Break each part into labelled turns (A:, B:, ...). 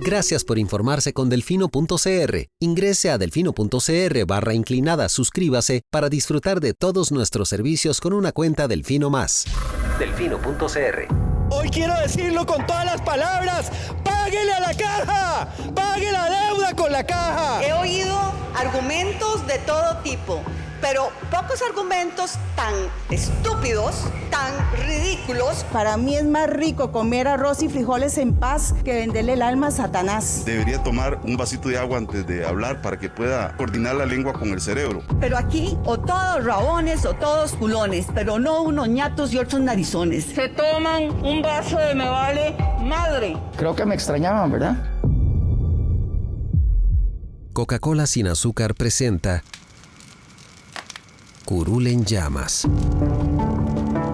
A: Gracias por informarse con Delfino.cr. Ingrese a delfino.cr/inclinada, suscríbase para disfrutar de todos nuestros servicios con una cuenta Delfino Más. Delfino.cr.
B: Hoy quiero decirlo con todas las palabras. ¡Páguele a la caja! ¡Pague la deuda con la caja!
C: He oído argumentos de todo tipo, pero pocos argumentos tan estúpidos, tan ridículos.
D: Para mí es más rico comer arroz y frijoles en paz que venderle el alma a Satanás.
E: Debería tomar un vasito de agua antes de hablar para que pueda coordinar la lengua con el cerebro.
C: Pero aquí, o todos rabones o todos culones, pero no unos ñatos y otros narizones.
F: Se toman un vaso de me vale madre.
G: Creo que me extrañaban, ¿verdad?
A: Coca-Cola sin azúcar presenta Curul en llamas,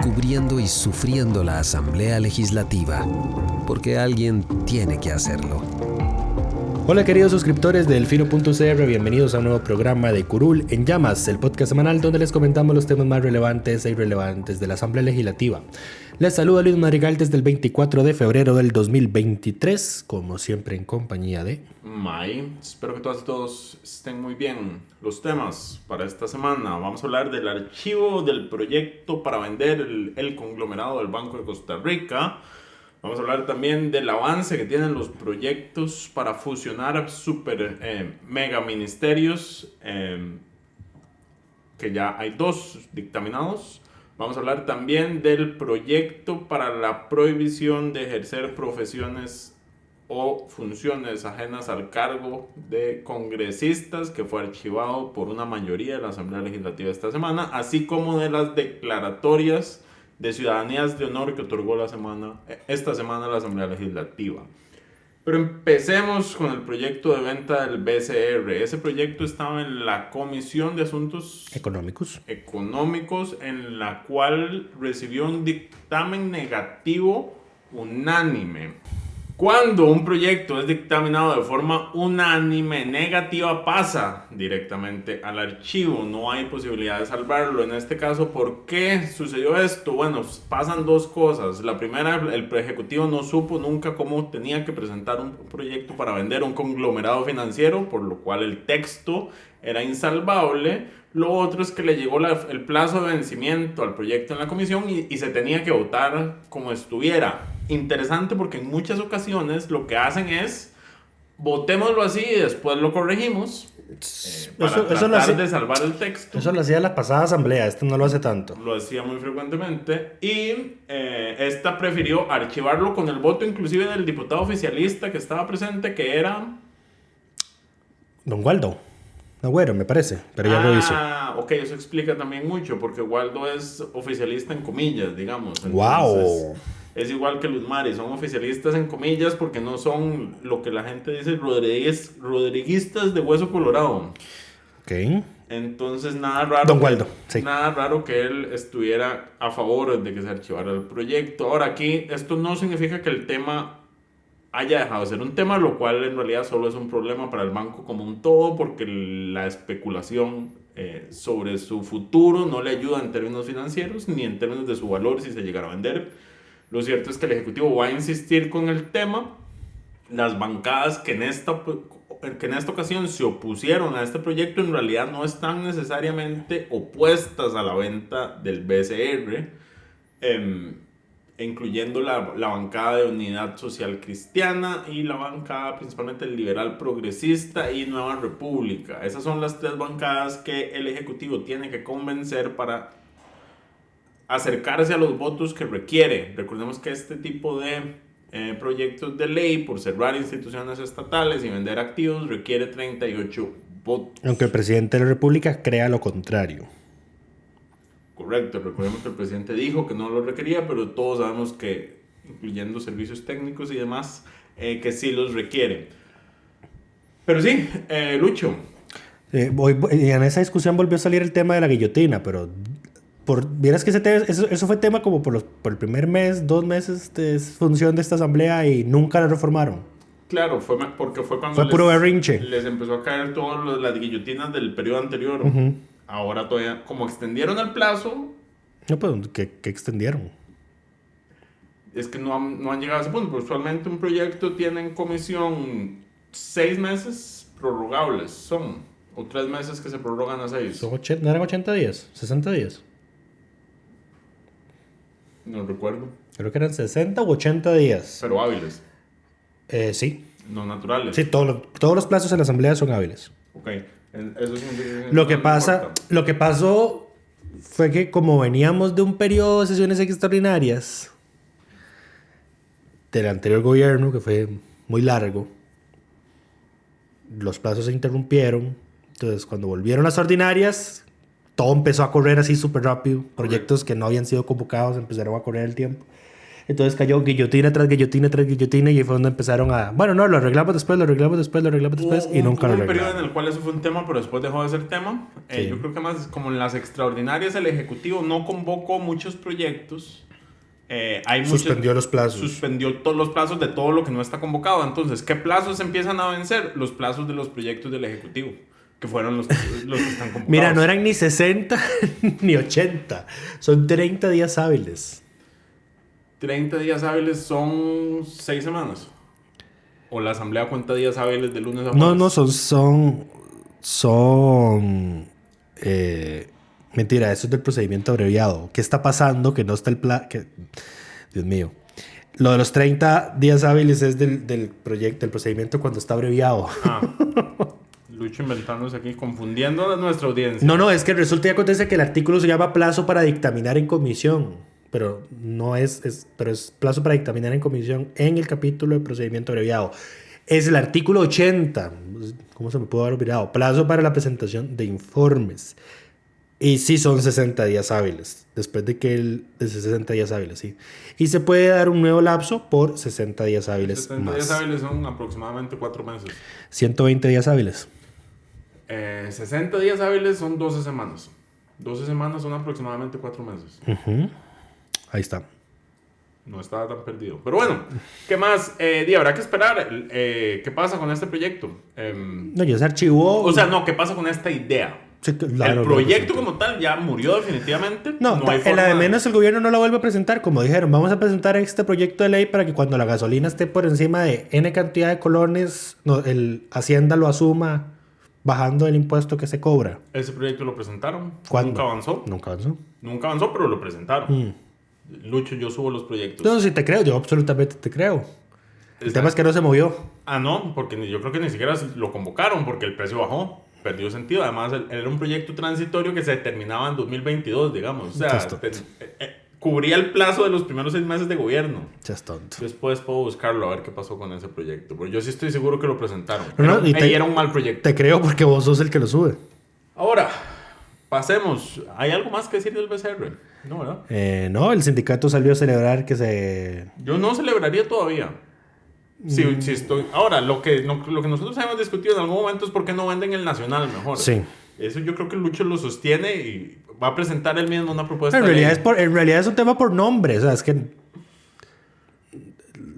A: cubriendo y sufriendo la Asamblea Legislativa, porque alguien tiene que hacerlo.
H: Hola queridos suscriptores de Delfino.cr, bienvenidos a un nuevo programa de Curul en Llamas, el podcast semanal donde les comentamos los temas más relevantes e irrelevantes de la Asamblea Legislativa. Les saluda Luis Madrigal desde el 24 de febrero del 2023, como siempre en compañía de...
I: May. Espero que todas y todos estén muy bien. Los temas para esta semana: vamos a hablar del archivo del proyecto para vender el conglomerado del Banco de Costa Rica. Vamos a hablar también del avance que tienen los proyectos para fusionar mega ministerios, que ya hay 2 dictaminados. Vamos a hablar también del proyecto para la prohibición de ejercer profesiones o funciones ajenas al cargo de congresistas, que fue archivado por una mayoría de la Asamblea Legislativa esta semana, así como de las declaratorias de ciudadanías de honor que otorgó esta semana la Asamblea Legislativa. Pero empecemos con el proyecto de venta del BCR. Ese proyecto estaba en la Comisión de Asuntos Económicos, en la cual recibió un dictamen negativo unánime. Cuando un proyecto es dictaminado de forma unánime negativa, pasa directamente al archivo. No hay posibilidad de salvarlo. En este caso, ¿por qué sucedió esto? Bueno, pasan 2 cosas. La primera, el ejecutivo no supo nunca cómo tenía que presentar un proyecto para vender un conglomerado financiero, por lo cual el texto era insalvable. Lo otro es que le llegó el plazo de vencimiento al proyecto en la comisión y se tenía que votar como estuviera. Interesante, porque en muchas ocasiones lo que hacen es votémoslo así y después lo corregimos para tratar de salvar el texto.
H: Eso lo hacía la pasada asamblea, este no lo hace tanto.
I: Lo hacía muy frecuentemente y esta prefirió archivarlo con el voto inclusive del diputado oficialista que estaba presente, que era...
H: Don Waldo Agüero, me parece, pero ya lo hizo.
I: Ok, eso explica también mucho, porque Waldo es oficialista en comillas, digamos. Entonces,
H: ¡wow!
I: Es igual que Luz Mari, son oficialistas en comillas porque no son lo que la gente dice rodriguistas de hueso colorado.
H: Ok.
I: Entonces nada raro.
H: Don Waldo, sí.
I: Nada raro que él estuviera a favor de que se archivara el proyecto. Ahora aquí, esto no significa que el tema haya dejado de ser un tema, lo cual en realidad solo es un problema para el banco como un todo, porque la especulación sobre su futuro no le ayuda en términos financieros ni en términos de su valor si se llegara a vender. Lo cierto es que el Ejecutivo va a insistir con el tema. Las bancadas que en esta ocasión se opusieron a este proyecto en realidad no están necesariamente opuestas a la venta del BCR, incluyendo la bancada de Unidad Social Cristiana y la bancada principalmente Liberal Progresista y Nueva República. Esas son las 3 bancadas que el Ejecutivo tiene que convencer para acercarse a los votos que requiere. Recordemos que este tipo de proyectos de ley, por cerrar instituciones estatales y vender activos, requiere 38 votos.
H: Aunque el presidente de la República crea lo contrario.
I: Correcto, recordemos que el presidente dijo que no lo requería, pero todos sabemos que, incluyendo servicios técnicos y demás, que sí los requiere. Pero sí, Lucho.
H: En esa discusión volvió a salir el tema de la guillotina, pero... Vieras que eso fue tema como por el primer mes, 2 meses de función de esta asamblea y nunca la reformaron.
I: Claro, porque fue cuando
H: fue puro berrinche.
I: Les empezó a caer todas las guillotinas del periodo anterior.
H: Uh-huh.
I: Ahora todavía, como extendieron el plazo...
H: No, pues, ¿qué extendieron?
I: es que no han llegado a ese punto. Pero usualmente un proyecto tiene en comisión 6 meses prorrogables, o 3 meses que se prorrogan a 6.
H: ¿No eran 80 días? ¿60 días?
I: No recuerdo.
H: Creo que eran 60 u 80 días.
I: Pero hábiles.
H: Sí.
I: No naturales.
H: Sí, todos los plazos en la asamblea son hábiles.
I: Ok. Eso es
H: Lo que pasó fue que como veníamos de un periodo de sesiones extraordinarias del anterior gobierno, que fue muy largo, los plazos se interrumpieron. Entonces, cuando volvieron las ordinarias, todo empezó a correr así súper rápido. Proyectos que no habían sido convocados empezaron a correr el tiempo. Entonces cayó guillotina tras guillotina tras guillotina y fue donde empezaron a... Bueno, no, lo arreglamos después y nunca lo arreglamos.
I: Hubo un periodo en el cual eso fue un tema, pero después dejó de ser tema. Sí. Yo creo que más como en las extraordinarias el Ejecutivo no convocó muchos proyectos.
H: Suspendió los plazos.
I: Suspendió todos los plazos de todo lo que no está convocado. Entonces, ¿qué plazos empiezan a vencer? Los plazos de los proyectos del Ejecutivo, que fueron los que están convocados.
H: Mira, no eran ni 60 ni 80. Son 30 días hábiles.
I: 30 días hábiles son 6 semanas. ¿O la asamblea cuenta días hábiles de lunes a jueves?
H: No, son mentira, eso es del procedimiento abreviado. ¿Qué está pasando? Que no está el plan... Dios mío. Lo de los 30 días hábiles es del procedimiento cuando está abreviado.
I: Lucho inventándose aquí, confundiendo a nuestra audiencia.
H: No, es que resulta y acontece que el artículo se llama plazo para dictaminar en comisión. Pero no es plazo para dictaminar en comisión en el capítulo de procedimiento abreviado. Es el artículo 80. ¿Cómo se me pudo haber olvidado? Plazo para la presentación de informes. Y sí son 60 días hábiles. Después de que de 60 días hábiles, sí. Y se puede dar un nuevo lapso por 60 días hábiles
I: 60
H: más.
I: días hábiles son aproximadamente 4 meses.
H: 120 días hábiles.
I: 60 días hábiles son 12 semanas. 12 semanas son aproximadamente 4 meses.
H: Ahí está.
I: No estaba tan perdido. Pero bueno, ¿qué más? Habrá que esperar. ¿Qué pasa con este proyecto?
H: No, ya se archivó.
I: O sea, no, ¿qué pasa con esta idea?
H: Sí, claro,
I: el proyecto como tal ya murió definitivamente.
H: No hay en la de menos el gobierno no lo vuelve a presentar. Como dijeron, vamos a presentar este proyecto de ley para que cuando la gasolina esté por encima de N cantidad de colones, el Hacienda lo asuma bajando el impuesto que se cobra.
I: ¿Ese proyecto lo presentaron?
H: ¿Cuándo?
I: Nunca avanzó, pero lo presentaron. Lucho, yo subo los proyectos.
H: No, sí te creo, yo absolutamente te creo. El tema es que no se movió.
I: No, porque yo creo que ni siquiera lo convocaron porque el precio bajó. Perdió sentido. Además, era un proyecto transitorio que se terminaba en 2022, digamos. O sea, cubría el plazo de los primeros 6 meses de gobierno.
H: Ya es tonto.
I: Después puedo buscarlo a ver qué pasó con ese proyecto. Pero yo sí estoy seguro que lo presentaron.
H: Era
I: un mal proyecto.
H: Te creo porque vos sos el que lo sube.
I: Ahora, pasemos. ¿Hay algo más que decir del BCR? No, ¿verdad?
H: No, el sindicato salió a celebrar que se...
I: Yo no celebraría todavía. Si estoy... Ahora, lo que nosotros hemos discutido en algún momento es por qué no venden el Nacional mejor.
H: Sí.
I: Eso yo creo que Lucho lo sostiene y va a presentar él mismo una propuesta.
H: En realidad es un tema por nombre. O sea, es que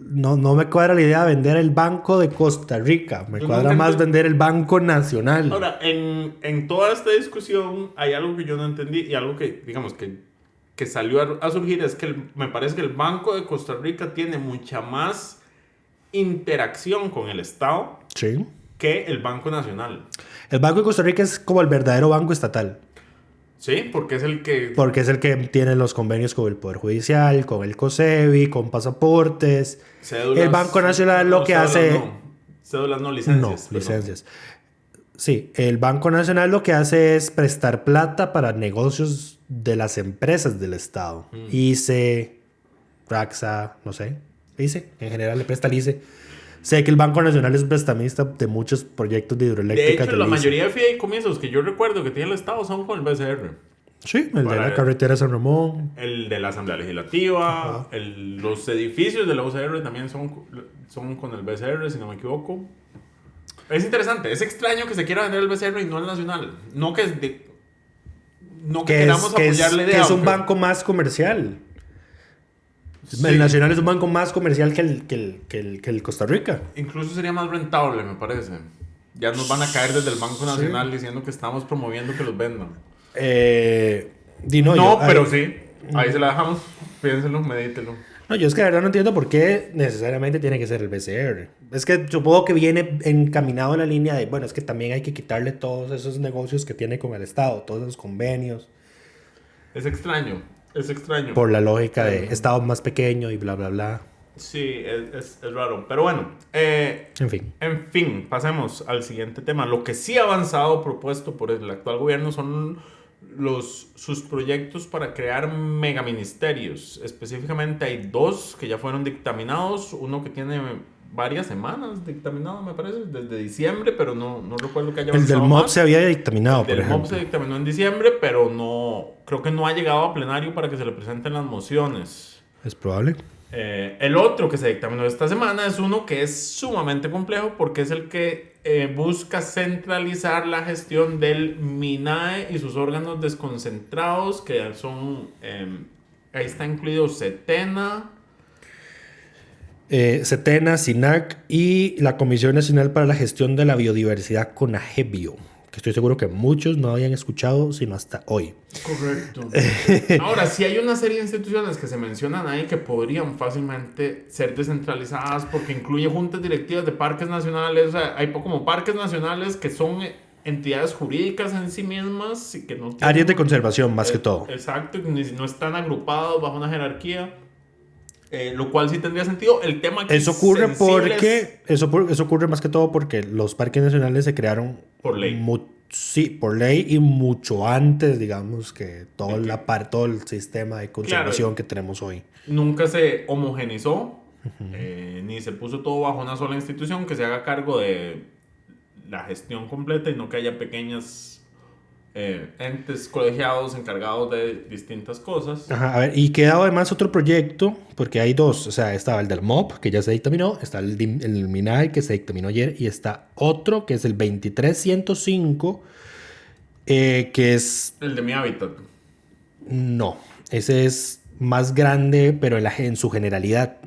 H: no me cuadra la idea de vender el Banco de Costa Rica. Me cuadra más vender el Banco Nacional.
I: Ahora, en toda esta discusión hay algo que yo no entendí y algo que, digamos, que salió a surgir es que me parece que el Banco de Costa Rica tiene mucha más interacción con el Estado que el Banco Nacional.
H: El Banco de Costa Rica es como el verdadero banco estatal.
I: Sí, porque es el que...
H: Porque es el que tiene los convenios con el Poder Judicial, con el COSEBI, con pasaportes.
I: Cédulas,
H: el Banco Nacional lo que hace...
I: Cédulas no, licencias.
H: No, licencias. Sí, el Banco Nacional lo que hace es prestar plata para negocios de las empresas del Estado. ICE, Raxa, no sé. ICE, en general le presta al ICE. Sé que el Banco Nacional es prestamista de muchos proyectos de hidroeléctricas.
I: De hecho, la mayoría de fideicomisos que yo recuerdo que tiene el Estado son con el BCR.
H: Sí, el de la carretera San Ramón.
I: El de la Asamblea Legislativa. Los edificios de la UCR también son con el BCR, si no me equivoco. Es interesante, es extraño que se quiera vender el BCR y no el Nacional. No que queramos apoyar la idea.
H: Que es un banco más comercial. Sí. El Nacional es un banco más comercial que el Costa Rica.
I: Incluso sería más rentable, me parece. Ya nos van a caer desde el Banco Nacional diciendo que estamos promoviendo que los vendan.
H: No,
I: pero sí. Ahí se la dejamos. Piénselo, medítelo.
H: No, yo es que de verdad no entiendo por qué necesariamente tiene que ser el BCR. Es que supongo que viene encaminado en la línea de, bueno, es que también hay que quitarle todos esos negocios que tiene con el Estado, todos esos convenios.
I: Es extraño.
H: Por la lógica de Estado más pequeño y bla, bla, bla.
I: Sí, es raro. Pero bueno, en fin, pasemos al siguiente tema. Lo que sí ha avanzado propuesto por el actual gobierno son sus proyectos para crear megaministerios. Específicamente hay 2 que ya fueron dictaminados. Uno que tiene varias semanas dictaminado, me parece, desde diciembre, pero no recuerdo que haya avanzado.
H: El del MOP
I: más.
H: se había dictaminado, por ejemplo.
I: El MOP se dictaminó en diciembre, pero creo que no ha llegado a plenario para que se le presenten las mociones.
H: Es probable.
I: El otro que se dictaminó esta semana es uno que es sumamente complejo porque es el que busca centralizar la gestión del MINAE y sus órganos desconcentrados, que son, ahí está incluido CETENA,
H: SINAC y la Comisión Nacional para la Gestión de la Biodiversidad, CONAGEBIO, que estoy seguro que muchos no habían escuchado sino hasta hoy.
I: Correcto. Ahora, sí hay una serie de instituciones que se mencionan ahí que podrían fácilmente ser descentralizadas porque incluye juntas directivas de parques nacionales. O sea, hay como parques nacionales que son entidades jurídicas en sí mismas y que no tienen
H: áreas de conservación más que todo.
I: Exacto, no están agrupados bajo una jerarquía. Lo cual sí tendría sentido. El tema que
H: eso ocurre porque eso ocurre más que todo porque los parques nacionales se crearon
I: por ley.
H: Por ley y mucho antes, digamos, que todo el sistema de conservación que tenemos hoy.
I: Nunca se homogenizó, ni se puso todo bajo una sola institución que se haga cargo de la gestión completa y no que haya pequeñas entes colegiados encargados de distintas cosas.
H: Ajá, a ver, y quedaba además otro proyecto, porque hay 2, o sea, estaba el del MOP, que ya se dictaminó, está el MINAE, que se dictaminó ayer, y está otro, que es el 2305, que es...
I: El de Mi Hábitat.
H: No, ese es más grande, pero en su generalidad.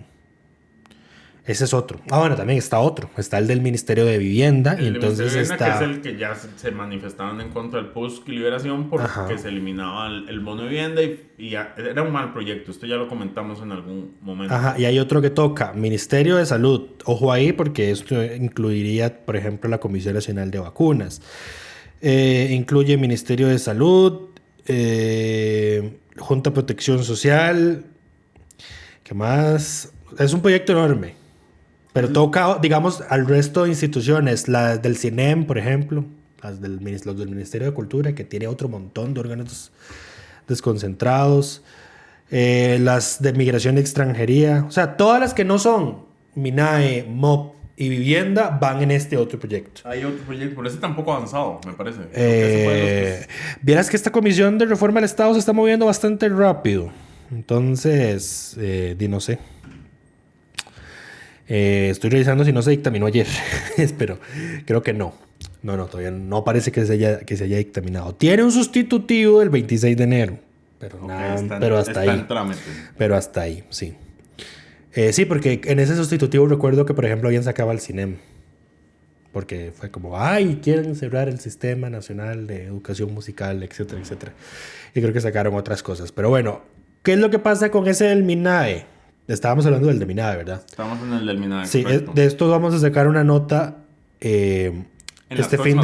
H: Ese es otro. Ah, bueno, también está otro. Está el del Ministerio de Vivienda.
I: El
H: y entonces
I: Ministerio de
H: está...
I: que es el que ya se manifestaban en contra del PUSC y Liberación porque se eliminaba el bono de vivienda y era un mal proyecto. Esto ya lo comentamos en algún momento.
H: Ajá, y hay otro que toca. Ministerio de Salud. Ojo ahí porque esto incluiría, por ejemplo, la Comisión Nacional de Vacunas. Incluye Ministerio de Salud, Junta de Protección Social. ¿Qué más? Es un proyecto enorme. Pero toca, digamos, al resto de instituciones, las del CINEM, por ejemplo, los del Ministerio de Cultura, que tiene otro montón de órganos desconcentrados, las de Migración y Extranjería, o sea, todas las que no son MINAE, MOP y Vivienda van en este otro proyecto.
I: Hay otro proyecto, pero ese tampoco avanzado, me parece.
H: Vieras que esta Comisión de Reforma del Estado se está moviendo bastante rápido, entonces, no sé. Estoy revisando si no se dictaminó ayer, pero creo que no. No, todavía no parece que se haya dictaminado. Tiene un sustitutivo el 26 de enero, pero hasta ahí. Pero hasta ahí, sí. Sí, porque en ese sustitutivo recuerdo que, por ejemplo, habían sacado al CINEM. Porque fue como, quieren cerrar el Sistema Nacional de Educación Musical, etcétera, etcétera. Y creo que sacaron otras cosas. Pero bueno, ¿qué es lo que pasa con ese del MINAE? Estábamos hablando del de MINAE, ¿verdad?
I: Estamos en el del MINAE.
H: Sí, de esto vamos a sacar una nota este fin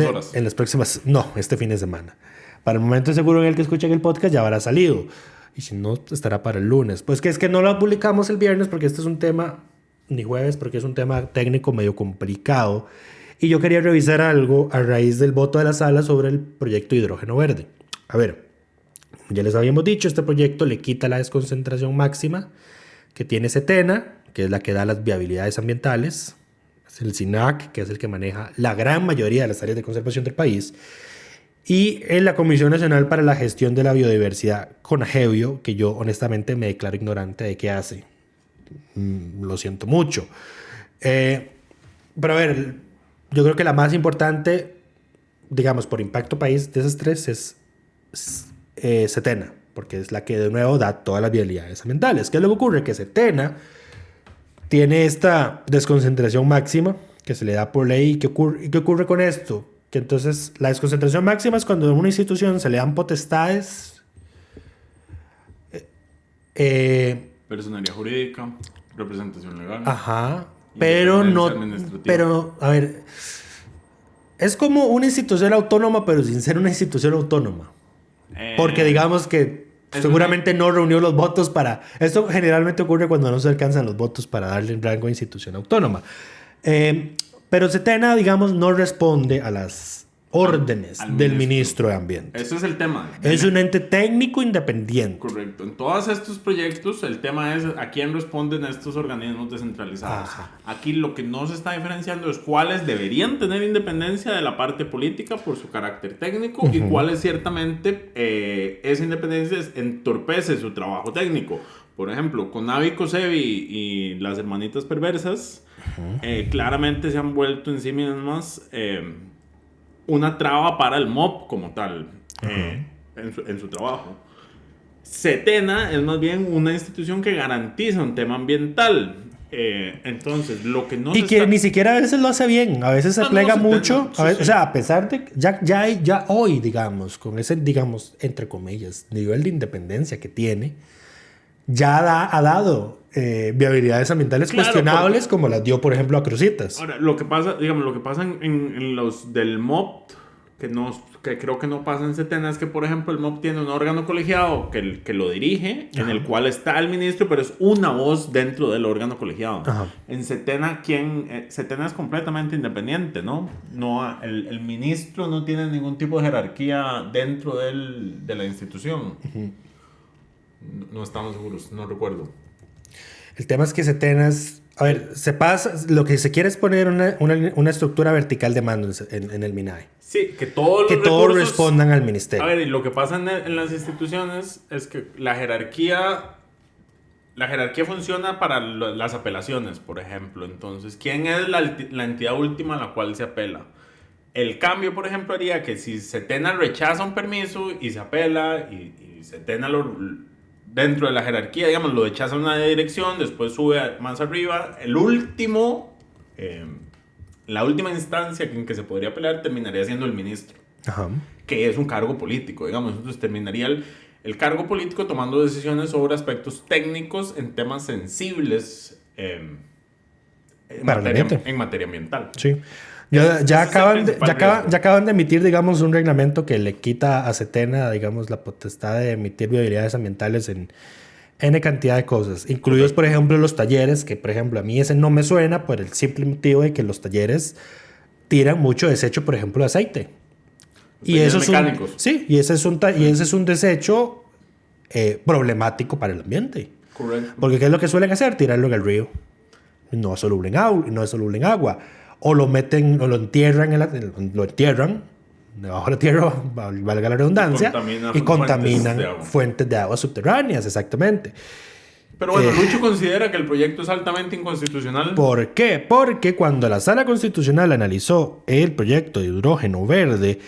H: de semana. Para el momento seguro en el que escuchen el podcast ya habrá salido. Y si no, estará para el lunes. Pues que es que no lo publicamos el viernes porque este es un tema, ni jueves, porque es un tema técnico medio complicado. Y yo quería revisar algo a raíz del voto de la sala sobre el proyecto Hidrógeno Verde. A ver, ya les habíamos dicho, este proyecto le quita la desconcentración máxima que tiene CETENA, que es la que da las viabilidades ambientales, es el SINAC, que es el que maneja la gran mayoría de las áreas de conservación del país, y en la Comisión Nacional para la Gestión de la Biodiversidad, CONAGEBIO, que yo honestamente me declaro ignorante de qué hace. Lo siento mucho. Pero a ver, yo creo que la más importante, digamos, por impacto país de esas 3 es CETENA, porque es la que de nuevo da todas las viabilidades ambientales. ¿Qué es lo que ocurre? Que CETENA tiene esta desconcentración máxima que se le da por ley. ¿Y qué ocurre con esto? Que entonces la desconcentración máxima es cuando a una institución se le dan potestades
I: Personería jurídica, representación legal.
H: Ajá, pero no, pero a ver, es como una institución autónoma, pero sin ser una institución autónoma. Porque digamos que seguramente no reunió los votos para... Esto generalmente ocurre cuando no se alcanzan los votos para darle un rango de institución autónoma. Pero Setena, digamos, no responde a las órdenes del ministro de Ambiente.
I: Ese es el tema.
H: Es un ente técnico independiente.
I: Correcto. En todos estos proyectos, el tema es a quién responden estos organismos descentralizados.
H: Ajá.
I: Aquí lo que no se está diferenciando es cuáles deberían tener independencia de la parte política por su carácter técnico y cuáles ciertamente esa independencia entorpece su trabajo técnico. Por ejemplo, Conavi, Cosevi y las hermanitas perversas claramente se han vuelto en sí mismas una traba para el MOP como tal en su trabajo. Setena es más bien una institución que garantiza un tema ambiental. Entonces, lo que no
H: y que ni siquiera a veces lo hace bien, a veces se plega mucho.
I: Sí,
H: o sea, a pesar de que ya hoy, digamos, con ese, digamos, entre comillas, nivel de independencia que tiene, ya ha dado viabilidades ambientales cuestionables, como las dio, por ejemplo, a Cruzitas.
I: Ahora, lo que pasa en los del MOP, que creo que no pasa en Setena, es que, por ejemplo, el MOP tiene un órgano colegiado que lo dirige, en el cual está el ministro, pero es una voz dentro del órgano colegiado. Ajá. En Setena, Setena es completamente independiente, ¿no? El ministro no tiene ningún tipo de jerarquía dentro de la institución. No estamos seguros, no recuerdo.
H: El tema es que Setena es... A ver, lo que se quiere es poner una estructura vertical de mando en el MINAE.
I: Sí, que todos
H: respondan al ministerio.
I: A ver, y lo que pasa en las instituciones es que la jerarquía funciona para las apelaciones, por ejemplo. Entonces, ¿quién es la entidad última a la cual se apela? El cambio, por ejemplo, haría que si Setena rechaza un permiso y se apela y Setena dentro de la jerarquía, digamos, lo rechaza una dirección, después sube más arriba, la última instancia en que se podría apelar terminaría siendo el ministro. Ajá. Que es un cargo político, digamos. Entonces terminaría el cargo político tomando decisiones sobre aspectos técnicos en temas sensibles en materia ambiental.
H: Sí. Ya acaban de emitir, digamos, un reglamento que le quita a Setena, digamos, la potestad de emitir viabilidades ambientales en N cantidad de cosas, incluidos, por ejemplo, los talleres, que, por ejemplo, a mí ese no me suena por el simple motivo de que los talleres tiran mucho desecho, por ejemplo, de aceite. Y eso mecánicos. Y ese es un desecho problemático para el ambiente.
I: Correcto.
H: Porque ¿qué es lo que suelen hacer? Tirarlo en el río. No es soluble en agua. O lo meten, o lo entierran debajo de la tierra, valga la redundancia, y contaminan fuentes de agua subterráneas, exactamente.
I: Pero bueno, Lucho considera que el proyecto es altamente inconstitucional.
H: ¿Por qué? Porque cuando la Sala Constitucional analizó el proyecto de hidrógeno verde,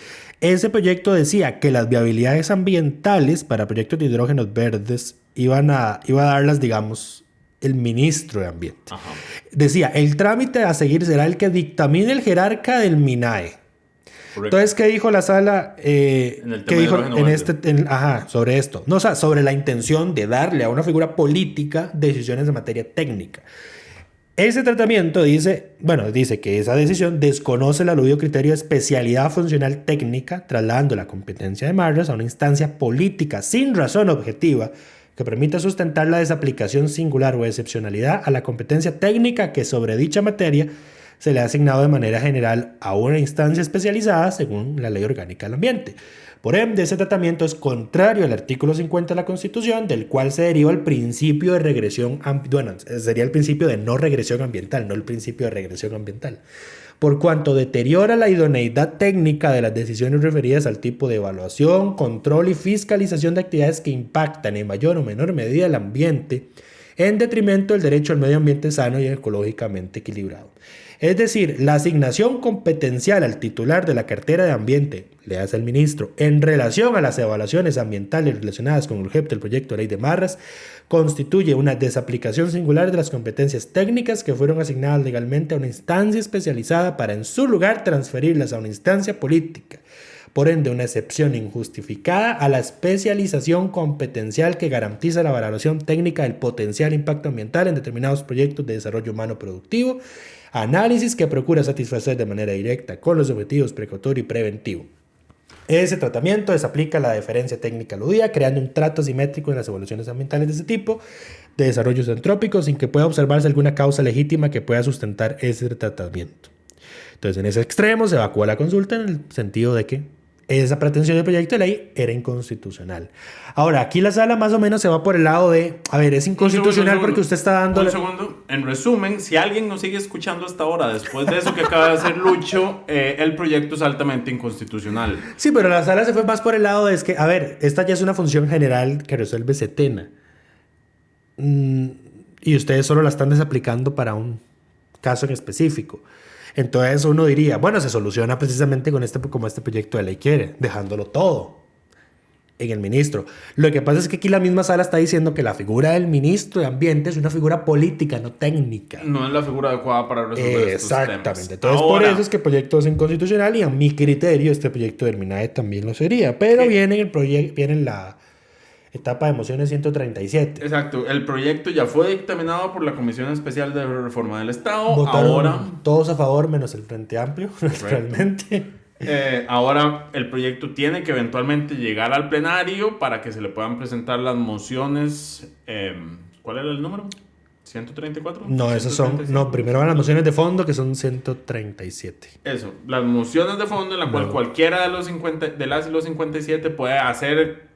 H: ese proyecto decía que las viabilidades ambientales para proyectos de hidrógenos verdes iba a darlas, digamos, el ministro de Ambiente. Ajá. Decía, el trámite a seguir será el que dictamine el jerarca del MINAE. Correcto. Entonces, ¿qué dijo la sala? ¿Qué dijo sobre esto? No, o sea, sobre la intención de darle a una figura política decisiones de materia técnica. Ese tratamiento dice que esa decisión desconoce el aludido criterio de especialidad funcional técnica, trasladando la competencia de Marras a una instancia política sin razón objetiva que permita sustentar la desaplicación singular o excepcionalidad a la competencia técnica que sobre dicha materia se le ha asignado de manera general a una instancia especializada según la Ley Orgánica del Ambiente. Por ende, ese tratamiento es contrario al artículo 50 de la Constitución, del cual se deriva el principio de regresión, sería el principio de no regresión ambiental, no el principio de regresión ambiental, por cuanto deteriora la idoneidad técnica de las decisiones referidas al tipo de evaluación, control y fiscalización de actividades que impactan en mayor o menor medida el ambiente, en detrimento del derecho al medio ambiente sano y ecológicamente equilibrado. Es decir, la asignación competencial al titular de la cartera de ambiente, le hace el ministro, en relación a las evaluaciones ambientales relacionadas con el objeto del proyecto de ley de Marras, constituye una desaplicación singular de las competencias técnicas que fueron asignadas legalmente a una instancia especializada para en su lugar transferirlas a una instancia política, Por ende, una excepción injustificada a la especialización competencial que garantiza la valoración técnica del potencial impacto ambiental en determinados proyectos de desarrollo humano productivo, análisis que procura satisfacer de manera directa con los objetivos precautorio y preventivo. Ese tratamiento desaplica la deferencia técnica aludida, creando un trato asimétrico en las evaluaciones ambientales de ese tipo de desarrollos antrópicos sin que pueda observarse alguna causa legítima que pueda sustentar ese tratamiento. Entonces, en ese extremo se evacúa la consulta en el sentido de que esa pretensión del proyecto de ley era inconstitucional. Ahora, aquí la sala más o menos se va por el lado de, a ver, es inconstitucional porque usted está dando...
I: Un segundo. En resumen, si alguien nos sigue escuchando hasta ahora, después de eso que acaba de hacer Lucho, el proyecto es altamente inconstitucional.
H: Sí, pero la sala se fue más por el lado de, es que, a ver, esta ya es una función general que resuelve Setena. Y ustedes solo la están desaplicando para un caso en específico. Entonces uno diría, bueno, se soluciona precisamente con como este proyecto de ley quiere, dejándolo todo en el ministro. Lo que pasa es que aquí la misma sala está diciendo que la figura del ministro de Ambiente es una figura política, no técnica.
I: No es la figura adecuada para resolver estos temas.
H: Exactamente. Entonces por eso es que el proyecto es inconstitucional y a mi criterio este proyecto del MINAE también lo sería. Pero viene la etapa de mociones 137.
I: Exacto. El proyecto ya fue dictaminado por la Comisión Especial de Reforma del Estado.
H: Votaron
I: ahora
H: todos a favor, menos el Frente Amplio, realmente.
I: Ahora el proyecto tiene que eventualmente llegar al plenario para que se le puedan presentar las mociones. ¿Cuál era el número? ¿134?
H: No, esos son... No, primero van las mociones de fondo, que son 137.
I: Eso, las mociones de fondo en la cual cualquiera de las y los 57 puede hacer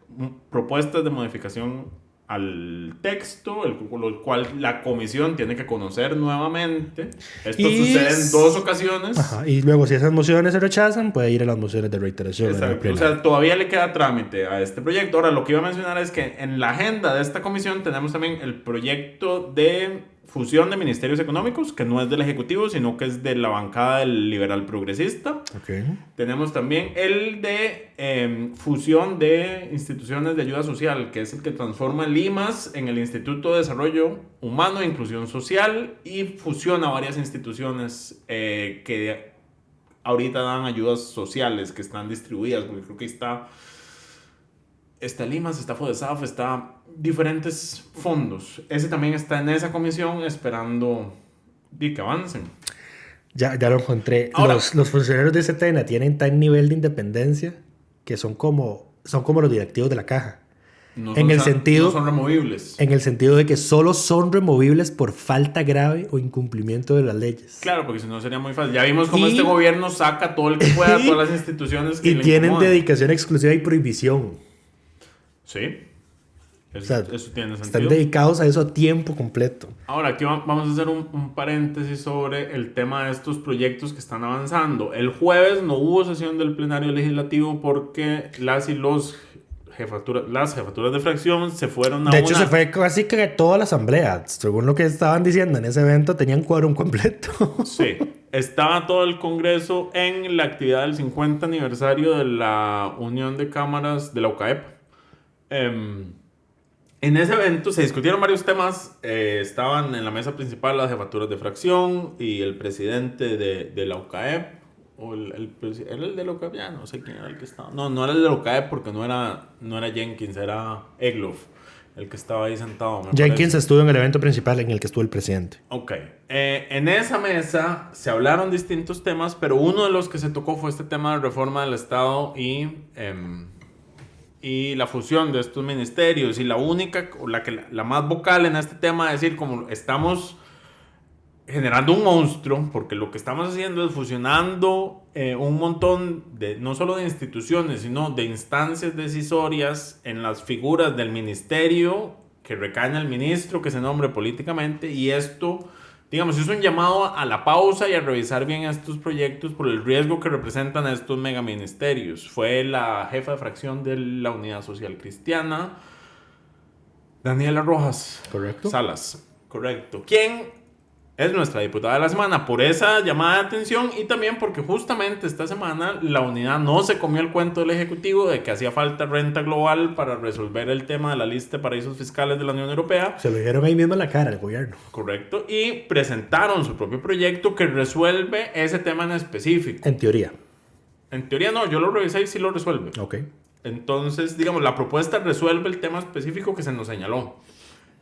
I: propuestas de modificación al texto, lo cual la comisión tiene que conocer nuevamente. Esto sucede en 2 ocasiones.
H: Ajá, y luego si esas mociones se rechazan, puede ir a las mociones de reiteración.
I: Exacto. O sea, todavía le queda trámite a este proyecto. Ahora, lo que iba a mencionar es que en la agenda de esta comisión tenemos también el proyecto de fusión de ministerios económicos, que no es del Ejecutivo, sino que es de la bancada del liberal progresista.
H: Okay.
I: Tenemos también el de fusión de instituciones de ayuda social, que es el que transforma el IMAS en el Instituto de Desarrollo Humano e Inclusión Social y fusiona varias instituciones que ahorita dan ayudas sociales que están distribuidas, porque creo que está el IMAS, está FODESAF, está diferentes fondos. Ese también está en esa comisión esperando que avancen.
H: Ya lo encontré.
I: Ahora,
H: los funcionarios de Setena tienen tal nivel de independencia que son como los directivos de la caja.
I: No
H: son
I: removibles.
H: En el sentido de que solo son removibles por falta grave o incumplimiento de las leyes.
I: Claro, porque si no sería muy fácil. Ya vimos cómo este gobierno saca todo el que pueda, todas las instituciones que
H: y
I: le
H: tienen
I: incomodan.
H: dedicación exclusiva y prohibición.
I: Sí.
H: O sea,
I: eso tiene sentido.
H: Están dedicados a eso a tiempo completo.
I: Ahora, aquí vamos a hacer un paréntesis sobre el tema de estos proyectos que están avanzando. El jueves no hubo sesión del plenario legislativo porque las jefaturas de fracción se fueron a
H: De hecho, se fue casi que toda la asamblea. Según lo que estaban diciendo en ese evento, tenían quórum completo.
I: Sí. Estaba todo el Congreso en la actividad del 50 aniversario de la Unión de Cámaras de la UCAEP. En ese evento se discutieron varios temas. Estaban en la mesa principal las jefaturas de fracción y el presidente de la UCAEP. O ¿era el de la UCAEP? Ya no sé quién era el que estaba. No era el de la UCAEP porque no era Jenkins, era Egloff el que estaba ahí sentado.
H: Jenkins estuvo en el evento principal en el que estuvo el presidente.
I: Ok. En esa mesa se hablaron distintos temas, pero uno de los que se tocó fue este tema de reforma del Estado y la fusión de estos ministerios. Y la única, la más vocal en este tema es decir, como estamos generando un monstruo, porque lo que estamos haciendo es fusionando un montón de, no solo de instituciones, sino de instancias decisorias en las figuras del ministerio que recae en el ministro que se nombre políticamente, y esto, digamos, es un llamado a la pausa y a revisar bien estos proyectos por el riesgo que representan estos megaministerios. Fue la jefa de fracción de la Unidad Social Cristiana, Daniela Rojas.
H: Correcto.
I: Salas. Correcto. ¿Quién es nuestra diputada de la semana? Por esa llamada de atención y también porque justamente esta semana la unidad no se comió el cuento del Ejecutivo de que hacía falta renta global para resolver el tema de la lista de paraísos fiscales de la Unión Europea.
H: Se lo dijeron ahí mismo en la cara al gobierno.
I: Correcto. Y presentaron su propio proyecto que resuelve ese tema en específico.
H: En teoría.
I: En teoría no, yo lo revisé y sí lo resuelve.
H: Ok.
I: Entonces, digamos, la propuesta resuelve el tema específico que se nos señaló.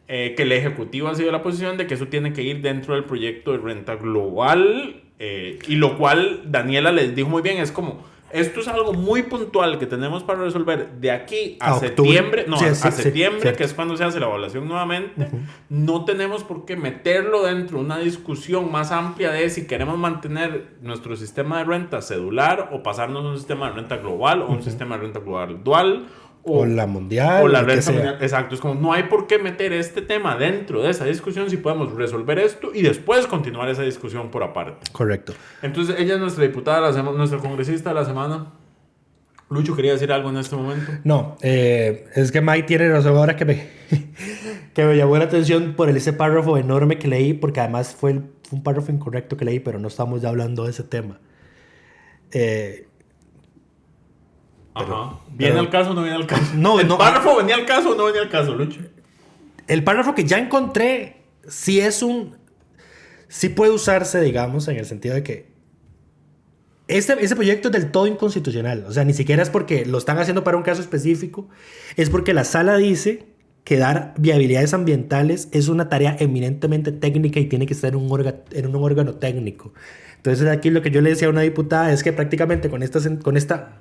I: Que el Ejecutivo ha sido la posición de que eso tiene que ir dentro del proyecto de renta global. Y lo cual Daniela les dijo muy bien, es como... Esto es algo muy puntual que tenemos para resolver de aquí a septiembre. No, a septiembre, que es cuando se hace la evaluación nuevamente. No tenemos por qué meterlo dentro de una discusión más amplia de si queremos mantener nuestro sistema de renta cedular o pasarnos a un sistema de renta global o un sistema de renta global dual.
H: O la mundial.
I: O la renta mundial. Exacto. Es como no hay por qué meter este tema dentro de esa discusión si podemos resolver esto y después continuar esa discusión por aparte.
H: Correcto.
I: Entonces, ella es nuestra diputada de la semana, nuestra congresista de la semana. Lucho, ¿quería decir algo en este momento?
H: No, es que Mike tiene razón ahora que me llamó la atención por ese párrafo enorme que leí, porque además fue un párrafo incorrecto que leí, pero no estamos ya hablando de ese tema.
I: Ajá. ¿Viene al caso o no viene al caso?
H: No,
I: ¿El párrafo venía al caso o no venía al caso, Lucho?
H: El párrafo que ya encontré sí puede usarse, digamos, en el sentido de que ese proyecto es del todo inconstitucional. O sea, ni siquiera es porque lo están haciendo para un caso específico, es porque la sala dice que dar viabilidades ambientales es una tarea eminentemente técnica y tiene que estar en un órgano técnico. Entonces aquí lo que yo le decía a una diputada es que prácticamente con esta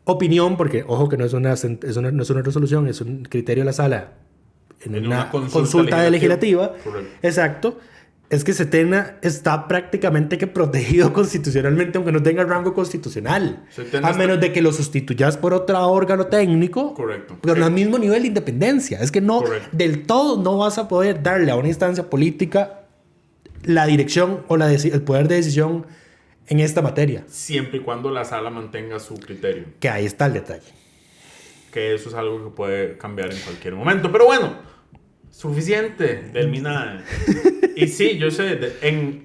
H: opinión, porque ojo que no es una resolución, es un criterio de la sala en una consulta legislativa.
I: Correcto.
H: Exacto. Es que Setena está prácticamente que protegido constitucionalmente, aunque no tenga rango constitucional. A menos de que lo sustituyas por otro órgano técnico.
I: Correcto.
H: Pero al mismo nivel de independencia. Es que no, del todo no vas a poder darle a una instancia política la dirección o el poder de decisión en esta materia.
I: Siempre y cuando la sala mantenga su criterio.
H: Que ahí está el detalle.
I: Que eso es algo que puede cambiar en cualquier momento. Pero bueno, suficiente del MINAE. Y sí, yo sé,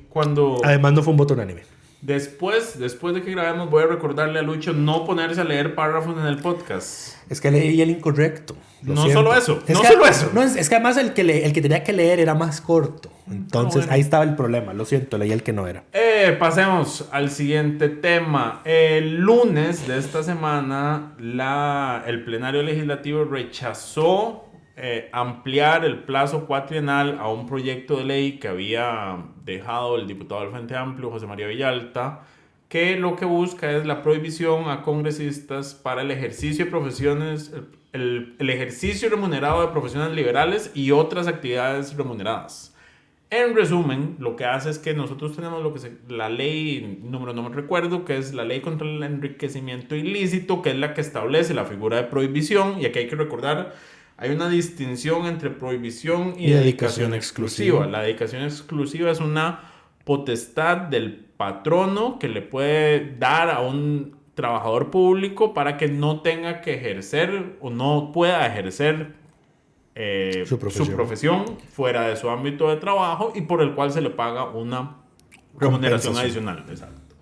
I: cuando...
H: Además no fue un voto unánime.
I: Después de que grabemos, voy a recordarle a Lucho no ponerse a leer párrafos en el podcast.
H: Es que leí el incorrecto.
I: No solo eso.
H: Es que además el que tenía que leer era más corto. Entonces ahí estaba el problema. Lo siento, leí el que no era.
I: Pasemos al siguiente tema. El lunes de esta semana, el plenario legislativo rechazó ampliar el plazo cuatrienal a un proyecto de ley que había dejado el diputado del Frente Amplio, José María Villalta, que lo que busca es la prohibición a congresistas para el ejercicio de profesiones, el ejercicio remunerado de profesiones liberales y otras actividades remuneradas. En resumen, lo que hace es que nosotros tenemos la ley, no me recuerdo, que es la ley contra el enriquecimiento ilícito, que es la que establece la figura de prohibición, y aquí hay que recordar, hay una distinción entre prohibición y dedicación exclusiva. La dedicación exclusiva es una potestad del patrono que le puede dar a un trabajador público para que no tenga que ejercer o no pueda ejercer su profesión fuera de su ámbito de trabajo y por el cual se le paga una remuneración adicional. Exacto.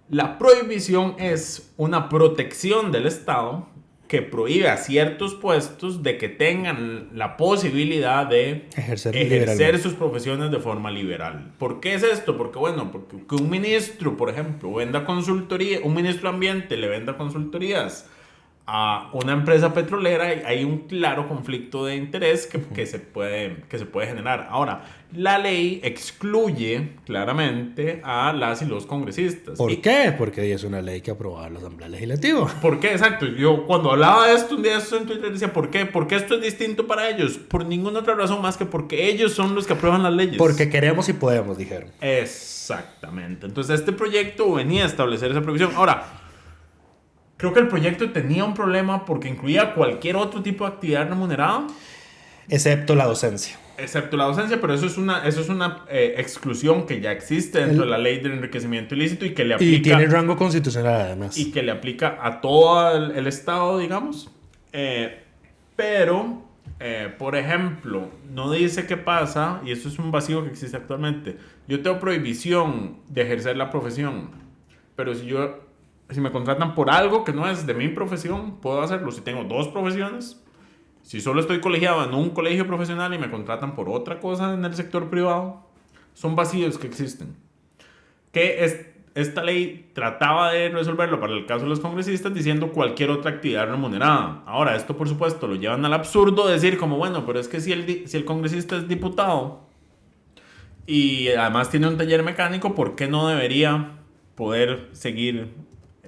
I: La prohibición es una protección del Estado que prohíbe a ciertos puestos de que tengan la posibilidad de ejercer sus profesiones de forma liberal. ¿Por qué es esto? Porque un ministro, por ejemplo, venda consultoría, un ministro de Ambiente le venda consultorías a una empresa petrolera, hay un claro conflicto de interés que se puede generar. Ahora, la ley excluye claramente a las y los congresistas.
H: ¿Por qué? Porque es una ley que aprobaba la Asamblea Legislativa.
I: ¿Por qué? Exacto. Yo cuando hablaba de esto un día en Twitter decía, ¿por qué? ¿Por qué esto es distinto para ellos? Por ninguna otra razón más que porque ellos son los que aprueban las leyes.
H: Porque queremos y podemos, dijeron.
I: Exactamente. Entonces este proyecto venía a establecer esa prohibición. Ahora, creo que el proyecto tenía un problema porque incluía cualquier otro tipo de actividad remunerada.
H: Excepto la docencia.
I: Pero eso es una exclusión que ya existe dentro de la ley del enriquecimiento ilícito y que le aplica...
H: Y tiene rango constitucional además.
I: Y que le aplica a todo el Estado, digamos. Pero, por ejemplo, no dice qué pasa, y eso es un vacío que existe actualmente. Yo tengo prohibición de ejercer la profesión, pero si me contratan por algo que no es de mi profesión, puedo hacerlo. Si tengo dos profesiones, si solo estoy colegiado en un colegio profesional y me contratan por otra cosa en el sector privado, son vacíos que existen. Que esta ley trataba de resolverlo para el caso de los congresistas diciendo cualquier otra actividad remunerada. Ahora, esto por supuesto lo llevan al absurdo de decir como, bueno, pero es que si el congresista es diputado y además tiene un taller mecánico, ¿por qué no debería poder seguir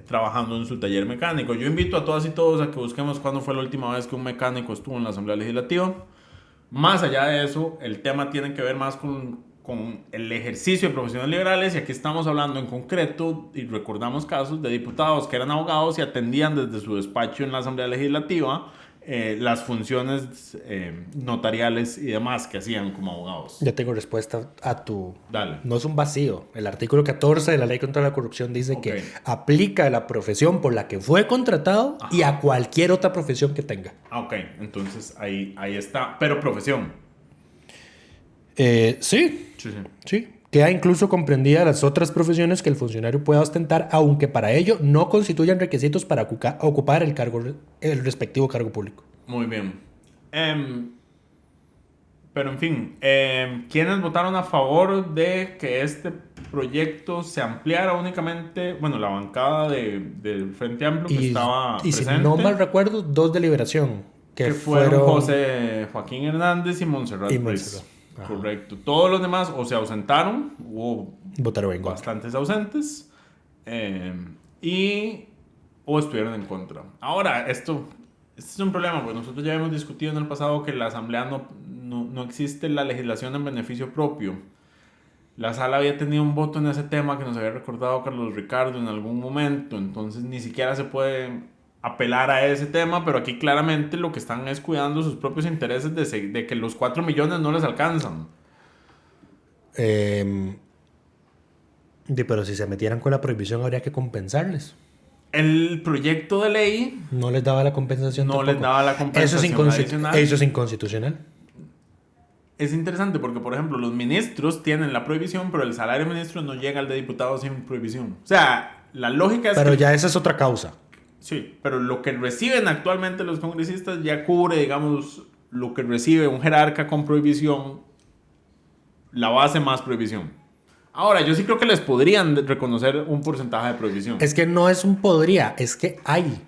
I: trabajando en su taller mecánico? Yo invito a todas y todos a que busquemos cuándo fue la última vez que un mecánico estuvo en la Asamblea Legislativa. Más allá de eso, el tema tiene que ver más con el ejercicio de profesiones liberales, y aquí estamos hablando en concreto y recordamos casos de diputados que eran abogados y atendían desde su despacho en la Asamblea Legislativa las funciones notariales y demás que hacían como abogados.
H: Ya tengo respuesta a tu...
I: Dale.
H: No es un vacío. El artículo 14 de la Ley contra la Corrupción dice que aplica a la profesión por la que fue contratado. Ajá. Y a cualquier otra profesión que tenga.
I: Ok, entonces ahí está. Pero profesión.
H: Sí. Queda incluso comprendida las otras profesiones que el funcionario pueda ostentar, aunque para ello no constituyan requisitos para ocupar el respectivo cargo público.
I: Muy bien. Pero en fin, ¿quiénes votaron a favor de que este proyecto se ampliara únicamente? Bueno, la bancada del Frente Amplio que estaba presente.
H: Y si no mal recuerdo, 2 de Liberación. Que
I: fueron José Joaquín Hernández y Montserrat Ruiz. Correcto. Todos los demás o se ausentaron,
H: votaron en
I: bastantes ausentes, o estuvieron en contra. Ahora, esto es un problema, porque nosotros ya hemos discutido en el pasado que en la Asamblea no existe la legislación en beneficio propio. La sala había tenido un voto en ese tema que nos había recordado Carlos Ricardo en algún momento, entonces ni siquiera se puede apelar a ese tema, pero aquí claramente lo que están es cuidando sus propios intereses de que los 4 millones no les alcanzan.
H: Pero si se metieran con la prohibición habría que compensarles.
I: El proyecto de ley
H: no les daba la compensación.
I: No les daba la compensación adicional.
H: Eso es inconstitucional.
I: Es interesante porque, por ejemplo, los ministros tienen la prohibición, pero el salario de ministro no llega al de diputados sin prohibición. O sea, la lógica es
H: pero ya esa es otra causa.
I: Sí, pero lo que reciben actualmente los congresistas ya cubre, digamos, lo que recibe un jerarca con prohibición, la base más prohibición. Ahora, yo sí creo que les podrían reconocer un porcentaje de prohibición.
H: Es que no es un podría, es que hay.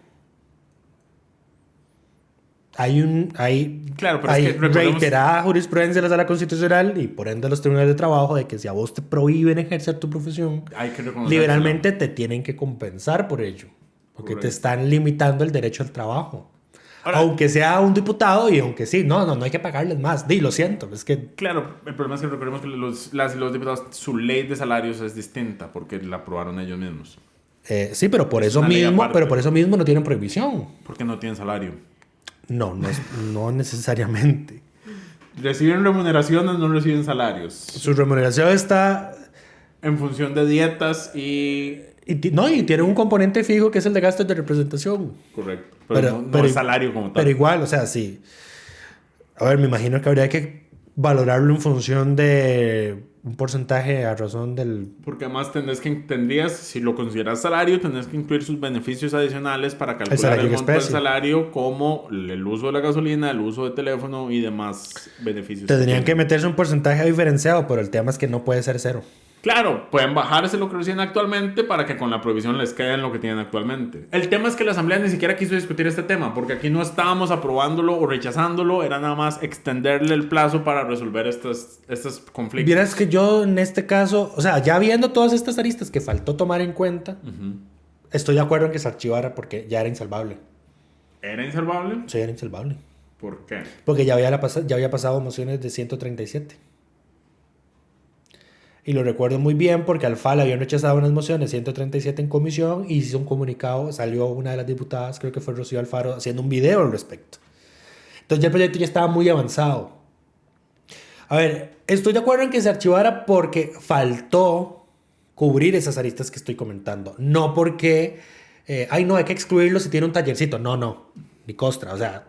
I: Claro, pero
H: hay
I: es que
H: reiterada jurisprudencia de la Sala Constitucional y por ende los tribunales de trabajo de que si a vos te prohíben ejercer tu profesión,
I: hay que
H: liberalmente te tienen que compensar por ello. Porque te están limitando el derecho al trabajo. Ahora, aunque sea un diputado y aunque sí, no hay que pagarles más. Lo siento, es que...
I: Claro, el problema es que recordemos que los diputados, su ley de salarios es distinta porque la aprobaron ellos mismos.
H: Sí, pero por eso mismo no tienen prohibición.
I: Porque no tienen salario.
H: No necesariamente.
I: Reciben remuneraciones, no reciben salarios.
H: Su remuneración está...
I: en función de dietas y
H: tiene un componente fijo que es el de gastos de representación.
I: Correcto. Pero no es salario como tal.
H: Pero igual, o sea, sí. A ver, me imagino que habría que valorarlo en función de un porcentaje a razón del...
I: Porque además tendrías, si lo consideras salario, tendrías que incluir sus beneficios adicionales para calcular el monto del salario, como el uso de la gasolina, el uso de teléfono y demás beneficios.
H: Tendrían que meterse un porcentaje diferenciado, pero el tema es que no puede ser 0.
I: Claro, pueden bajarse lo que reciben actualmente para que con la prohibición les queden lo que tienen actualmente. El tema es que la Asamblea ni siquiera quiso discutir este tema, porque aquí no estábamos aprobándolo o rechazándolo, era nada más extenderle el plazo para resolver estos conflictos.
H: Vieras que yo en este caso, o sea, ya viendo todas estas aristas que faltó tomar en cuenta, estoy de acuerdo en que se archivara porque ya era insalvable.
I: ¿Era insalvable?
H: Sí, era insalvable.
I: ¿Por qué?
H: Porque ya había pasado mociones de 137. Y lo recuerdo muy bien porque Alfal habían rechazado unas mociones 137 en comisión y hizo un comunicado, salió una de las diputadas, creo que fue Rocío Alfaro, haciendo un video al respecto. Entonces ya el proyecto ya estaba muy avanzado. A ver, estoy de acuerdo en que se archivara porque faltó cubrir esas aristas que estoy comentando. No porque, hay que excluirlo si tiene un tallercito. No, ni costra. O sea,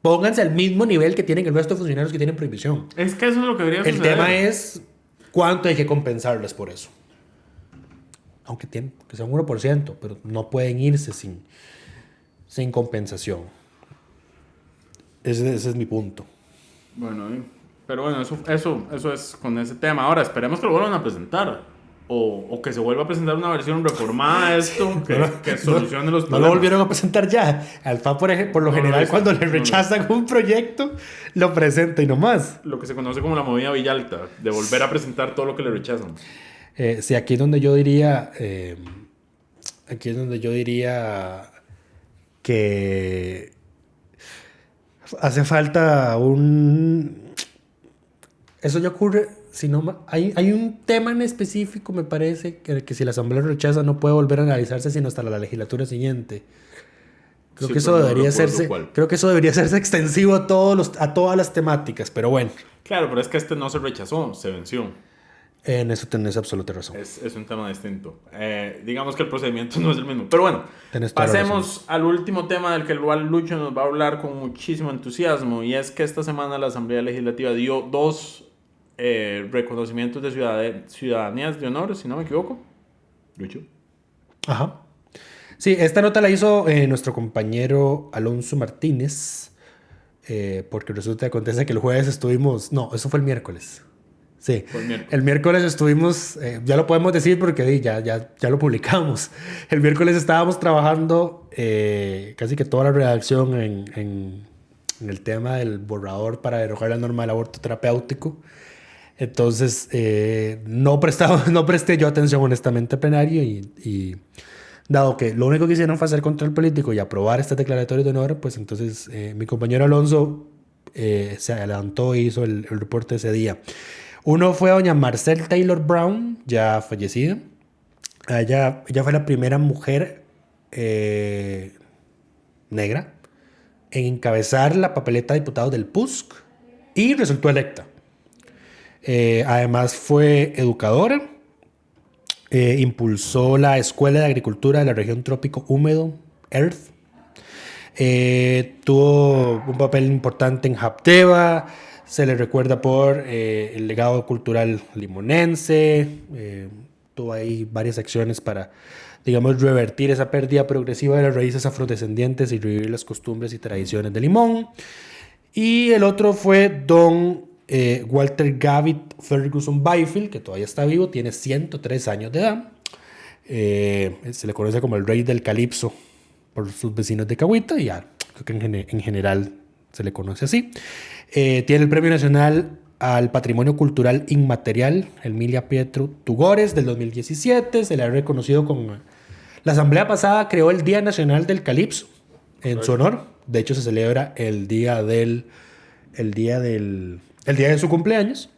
H: pónganse al mismo nivel que tienen el resto de funcionarios que tienen prohibición.
I: Es que eso es lo que debería suceder.
H: El tema es... ¿cuánto hay que compensarles por eso? Aunque que sea un 1%, pero no pueden irse sin compensación. Ese es mi punto.
I: Bueno, pero bueno, eso es con ese tema. Ahora, esperemos que lo vuelvan a presentar. o que se vuelva a presentar una versión reformada de esto, que solucione los
H: No
I: problemas.
H: lo volvieron a presentar ya. Al FA, por lo general, cuando le rechazan un proyecto, lo presenta y no más.
I: Lo que se conoce como la movida Villalta, de volver a presentar todo lo que le rechazan.
H: Sí, aquí es donde yo diría... que hace falta un... Eso ya ocurre... Si no, hay un tema en específico, me parece, que si la Asamblea lo rechaza no puede volver a analizarse sino hasta la legislatura siguiente. Creo que eso debería hacerse. Creo que eso debería hacerse extensivo a todas las temáticas, pero bueno.
I: Claro, pero es que este no se rechazó, se venció.
H: En eso tenés absoluta razón.
I: Es un tema distinto. Digamos que el procedimiento no es el mismo. Pero bueno, pasemos al último tema del que el Lucho nos va a hablar con muchísimo entusiasmo, y es que esta semana la Asamblea Legislativa dio 2 reconocimientos de ciudadanías de honor, si no me equivoco. Lucho.
H: Ajá. Sí, esta nota la hizo nuestro compañero Alonso Martínez, porque resulta que acontece que el jueves estuvimos... No, eso fue el miércoles. Sí, el miércoles estuvimos, ya lo podemos decir porque ya lo publicamos. El miércoles estábamos trabajando casi que toda la redacción en el tema del borrador para derogar la norma del aborto terapéutico. Entonces, no presté yo atención honestamente al plenario y dado que lo único que hicieron fue hacer control político y aprobar este declaratorio de honor, pues entonces mi compañero Alonso se adelantó e hizo el reporte ese día. Uno fue a doña Marcelle Taylor Brown, ya fallecida. Ella fue la primera mujer negra en encabezar la papeleta de diputados del PUSC y resultó electa. Además fue educadora, impulsó la Escuela de Agricultura de la región trópico húmedo, EARTH. Tuvo un papel importante en Hapteba. Se le recuerda por el legado cultural limonense. Tuvo ahí varias acciones para, digamos, revertir esa pérdida progresiva de las raíces afrodescendientes y revivir las costumbres y tradiciones de Limón. Y el otro fue don Walter Gavit Ferguson Byfield, que todavía está vivo, tiene 103 años de edad. Se le conoce como el rey del calipso por sus vecinos de Cahuita, y ya, creo que en general se le conoce así. Tiene el Premio Nacional al Patrimonio Cultural Inmaterial Emilia Pietro Tugores del 2017. Se le ha reconocido con... La Asamblea pasada creó el Día Nacional del Calipso en su honor. De hecho, se celebra el día de su cumpleaños.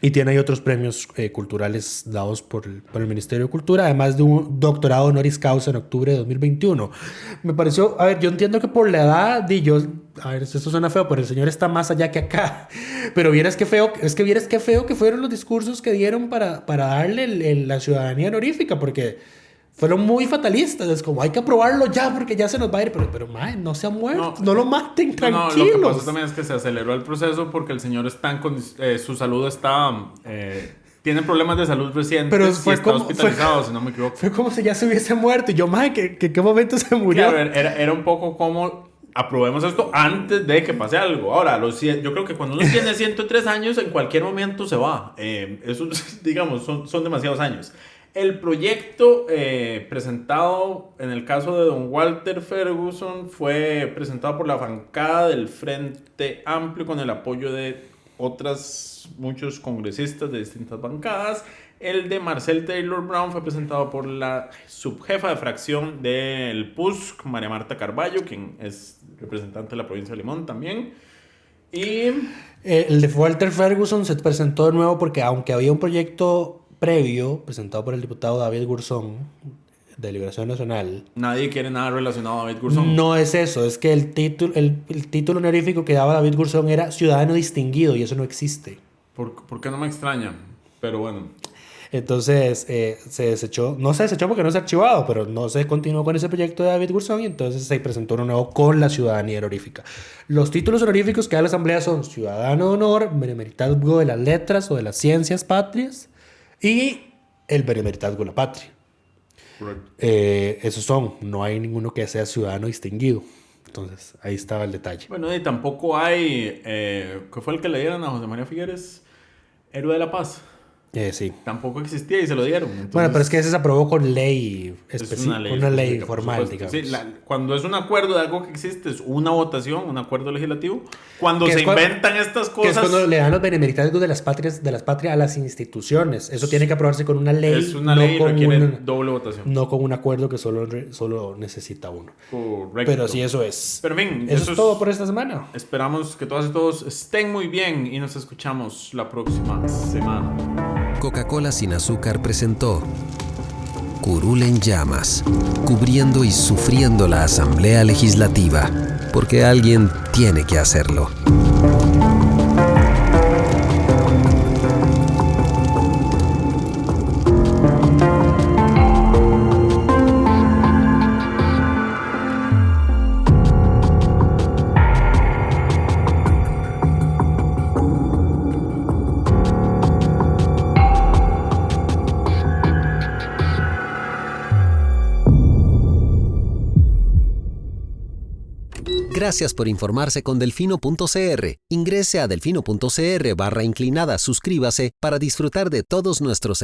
H: Y tiene ahí otros premios culturales dados por el Ministerio de Cultura, además de un doctorado honoris causa en octubre de 2021. Me pareció, a ver, yo entiendo que por la edad, a ver, esto suena feo, pero el señor está más allá que acá. Pero vieras qué feo que fueron los discursos que dieron para darle la ciudadanía honorífica, porque fueron muy fatalistas. Es como, hay que aprobarlo ya porque ya se nos va a ir. Pero mae, no se ha muerto. No lo maten, tranquilos.
I: No, lo que pasó también es que se aceleró el proceso porque el señor está su salud está... tiene problemas de salud recientes, pero está hospitalizado, si no me equivoco.
H: Fue como si ya se hubiese muerto. Y yo, mae, ¿qué momento se murió?
I: Claro, era un poco como... Aprobemos esto antes de que pase algo. Ahora, yo creo que cuando uno tiene 103 años, en cualquier momento se va. Eso, digamos, son demasiados años. El proyecto presentado en el caso de don Walter Ferguson fue presentado por la bancada del Frente Amplio con el apoyo de muchos congresistas de distintas bancadas. El de Marcelle Taylor Brown fue presentado por la subjefa de fracción del PUSC, María Marta Carballo, quien es representante de la provincia de Limón también. Y
H: el de Walter Ferguson se presentó de nuevo porque aunque había un proyecto previo presentado por el diputado David Gurzón de Liberación Nacional,
I: nadie quiere nada relacionado a David Gurzón.
H: No es eso, es que el título honorífico que daba David Gurzón era ciudadano distinguido y eso no existe.
I: ¿Por qué no me extraña? Pero bueno.
H: Entonces se desechó, no se desechó porque no se ha archivado, pero no se continuó con ese proyecto de David Gurzón y entonces se presentó uno nuevo con la ciudadanía honorífica. Los títulos honoríficos que da la Asamblea son Ciudadano de Honor, Benemeritazgo de las Letras o de las Ciencias Patrias y el Benemeritazgo de la Patria. Esos son, no hay ninguno que sea ciudadano distinguido. Entonces ahí estaba el detalle.
I: Bueno, y tampoco hay, ¿qué fue el que le dieron a José María Figueres? Héroe de la Paz.
H: Sí.
I: Tampoco existía y se lo dieron. Entonces,
H: Bueno, pero es que ese se aprobó con ley
I: es
H: específica,
I: una
H: una ley
I: específica, por
H: formal,
I: supuesto.
H: digamos.
I: Sí, cuando es un acuerdo de algo que existe, es una votación, un acuerdo legislativo. Cuando
H: Que
I: se
H: es cuando-
I: inventan estas
H: Que es
I: cosas,
H: cuando le dan los benemeritados de las patrias a las instituciones. Eso tiene que aprobarse con una ley.
I: es una
H: no
I: ley y
H: con
I: requiere
H: un-
I: doble votación.
H: no con un acuerdo que solo necesita uno.
I: Correcto.
H: Pero sí, eso es.
I: Pero en fin,
H: Eso es todo por esta semana.
I: Esperamos que todas y todos estén muy bien y nos escuchamos la próxima semana.
A: Coca-Cola sin azúcar presentó Curul en llamas, cubriendo y sufriendo la Asamblea Legislativa, porque alguien tiene que hacerlo. Gracias por informarse con Delfino.cr. Ingrese a Delfino.cr/inclinada, suscríbase para disfrutar de todos nuestros servicios.